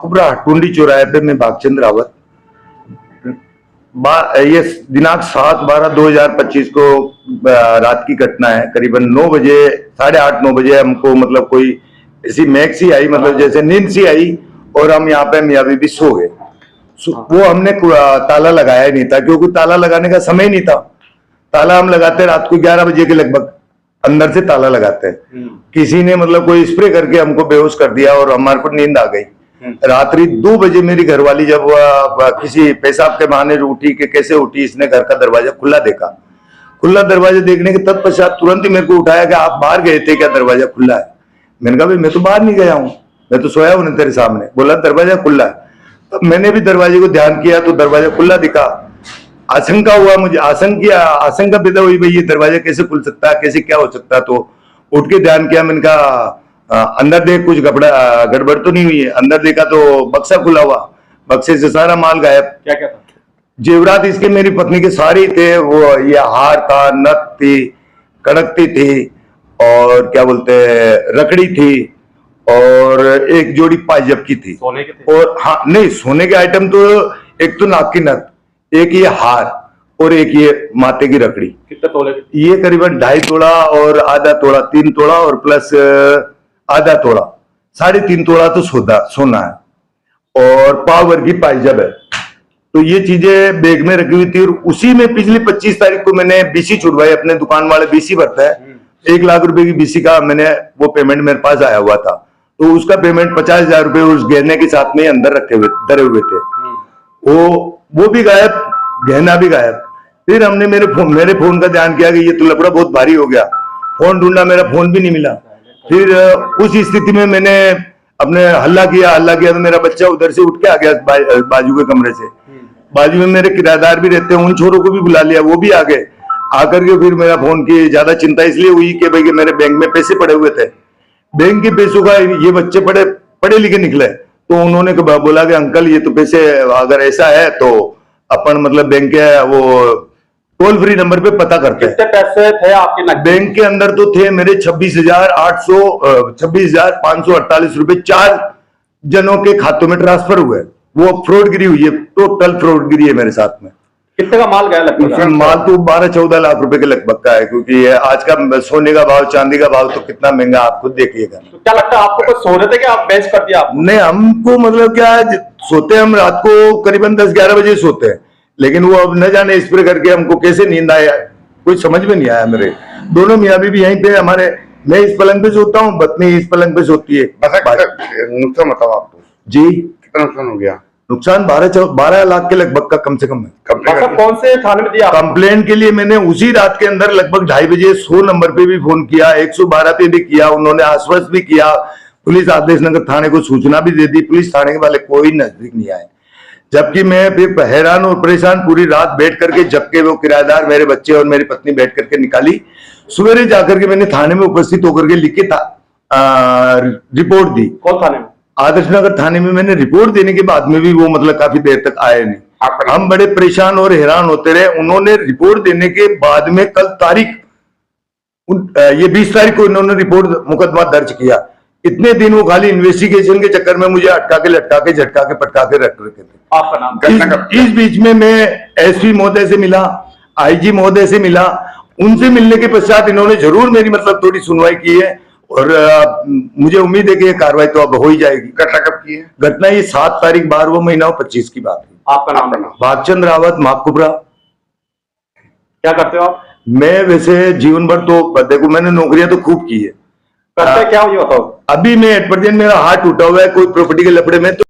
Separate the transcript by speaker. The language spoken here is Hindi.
Speaker 1: कुबरा टुंडी चौराहे पे मैं भागचंद रावत ये दिनांक 7/12/2025 को रात की घटना है। करीबन 9 बजे 8:30-9 बजे हमको मतलब कोई ऐसी महक सी आई, मतलब जैसे नींद सी आई और हम यहाँ पे मियाँ बीबी सो गए। वो हमने ताला लगाया ही नहीं था क्योंकि ताला लगाने का समय नहीं था। ताला हम लगाते रात को 11 बजे के लगभग अंदर से ताला लगाते हैं। किसी ने मतलब कोई स्प्रे करके हमको बेहोश कर दिया और हमारे को नींद आ गई। रात्रि 2 बजे मेरी घरवाली जब किसी पेशाब के बहाने उठी कि कैसे उठी, इसने घर का दरवाजा खुला देखा। खुला दरवाजा देखने के तत्पश्चात तुरंत ही मेरे को उठाया कि आप बाहर गए थे क्या, दरवाजा खुला है। मैंने कहा भाई मैं तो बाहर नहीं गया हूँ, मैं तो सोया हूं तेरे सामने। बोला दरवाजा खुला है। तब मैंने भी दरवाजे को ध्यान किया तो दरवाजा खुला दिखा। आशंका हुआ, मुझे आशंका पैदा हुई भाई ये दरवाजा कैसे खुल सकता है, कैसे क्या हो सकता है। तो उठ के ध्यान किया, मैंने कहा अंदर देख कुछ गड़बड़ तो नहीं हुई है। अंदर देखा तो बक्सा खुला हुआ, बक्से से सारा माल गायब।
Speaker 2: क्या क्या था?
Speaker 1: जेवरात इसके मेरी पत्नी के सारे थे। वो ये हार था, नथ थी, कड़कती थी और क्या बोलते हैं रकड़ी थी और एक जोड़ी पायजब की थी।
Speaker 2: सोने के थे?
Speaker 1: और हाँ नहीं, सोने के आइटम तो एक तो नाक की नथ, एक ये हार और एक ये माथे की रकड़ी।
Speaker 2: कितने तोले के?
Speaker 1: ये करीबन 2.5 तोला और आधा तोला, 3 तोला और प्लस आधा तोला, 3.5 तोला तो सोना है और पावर की पायजब है। तो ये चीजें बैग में रखी हुई थी और उसी में पिछली 25 तारीख को मैंने बीसी छुड़वाई। अपने दुकान वाले बीसी भरता है, 1 लाख रुपए की बीसी का मैंने वो पेमेंट मेरे पास आया हुआ था। तो उसका पेमेंट 50,000 रुपए उस गहने के साथ में अंदर रखे हुए धरे हुए थे। वो भी गायब, गहना भी गायब। फिर हमने मेरे फोन का ध्यान किया कि ये तो लफड़ा बहुत भारी हो गया। फोन ढूंढा, मेरा फोन भी नहीं मिला। फिर उस स्थिति में मैंने अपने हल्ला किया तो मेरा बच्चा उधर से उठ के आ गया बाजू के कमरे से। बाजू में मेरे किराएदार भी रहते हैं, उन छोरों को भी बुला लिया, वो भी आ गए। आकर के फिर मेरा फोन की ज्यादा चिंता इसलिए हुई कि भाई कि मेरे बैंक में पैसे पड़े हुए थे। बैंक के पैसों का ये बच्चे पढ़े लिखे निकले तो उन्होंने बोला कि अंकल ये तो पैसे अगर ऐसा है तो अपन मतलब बैंक के वो टोल फ्री नंबर पे पता करते हैं।
Speaker 2: कितने पैसे थे आपके नकद?
Speaker 1: बैंक के अंदर तो थे मेरे 26,548 रुपए 4 जनों के खातों में ट्रांसफर हुए। वो फ्रॉडगिरी हुई है, टोटल फ्रॉडगिरी है मेरे साथ में।
Speaker 2: कितने का माल गया लगभग?
Speaker 1: माल तो 12-14 लाख रुपए के लगभग का है क्योंकि आज का सोने का भाव, चांदी का भाव तो कितना महंगा आप खुद देखिएगा।
Speaker 2: तो क्या लगता है आपको कुछ सो रहे थे कि आप बेच कर दिया?
Speaker 1: नहीं, हमको मतलब क्या है, सोते हम रात को करीबन 10-11 बजे सोते हैं, लेकिन वो अब न जाने स्प्रे करके हमको कैसे नींद आया कुछ समझ में नहीं आया। मेरे दोनों मियाँ बीवी यहीं पे हमारे, मैं इस पलंग पे सोता हूँ, पत्नी इस पलंग पे सोती है।
Speaker 3: नुकसान बताओ आपको
Speaker 1: जी,
Speaker 3: कितना नुकसान हो गया?
Speaker 1: नुकसान 12 लाख के लगभग का कम से कम है।
Speaker 2: कौन से थाने में दिया?
Speaker 1: कंप्लेन के लिए मैंने उसी रात के अंदर लगभग 2:30 बजे 100 नंबर पे भी फोन किया, 112 पे भी किया। उन्होंने आश्वस्त भी किया, पुलिस आदेश नगर थाने को सूचना भी दे दी। पुलिस थाने के वाले कोई नजदीक नहीं आए, जबकि मैं फिर हैरान और परेशान पूरी रात बैठ करके, जबकि वो किराएदार मेरे बच्चे और मेरी पत्नी बैठ करके निकाली। सवेरे जाकर के मैंने थाने में उपस्थित होकर के लिख के रिपोर्ट दी।
Speaker 2: कौन थाने में?
Speaker 1: आदर्श नगर थाने में। मैंने रिपोर्ट देने के बाद में भी वो मतलब काफी देर तक आए नहीं। हम बड़े परेशान और हैरान होते रहे। उन्होंने रिपोर्ट देने के बाद में कल तारीख ये 20 तारीख को इन्होंने रिपोर्ट मुकदमा दर्ज किया। इतने दिन वो खाली इन्वेस्टिगेशन के चक्कर में मुझे अटका के, लटका के, झटका के, पटका के रख रखे थे।
Speaker 2: आपका नाम?
Speaker 1: इस बीच में मैं एसपी महोदय से मिला, आईजी महोदय से मिला। उनसे मिलने के पश्चात इन्होंने जरूर मेरी मतलब थोड़ी सुनवाई की है और मुझे उम्मीद है कि ये कार्रवाई तो अब हो ही जाएगी।
Speaker 3: घटना कब की है?
Speaker 1: घटना ये 7 तारीख 12वां महीना 25 की बात है।
Speaker 2: आपका नाम?
Speaker 1: भागचंद रावत, माकुबरा।
Speaker 2: क्या करते हो आप?
Speaker 1: मैं वैसे जीवन भर तो देखो मैंने नौकरियां तो खूब की है।
Speaker 2: करते क्या हो ये बताओ?
Speaker 1: अभी मैं एट प्रेजेंट मेरा हाथ टूटा हुआ है कोई प्रॉपर्टी के लफड़े में। तो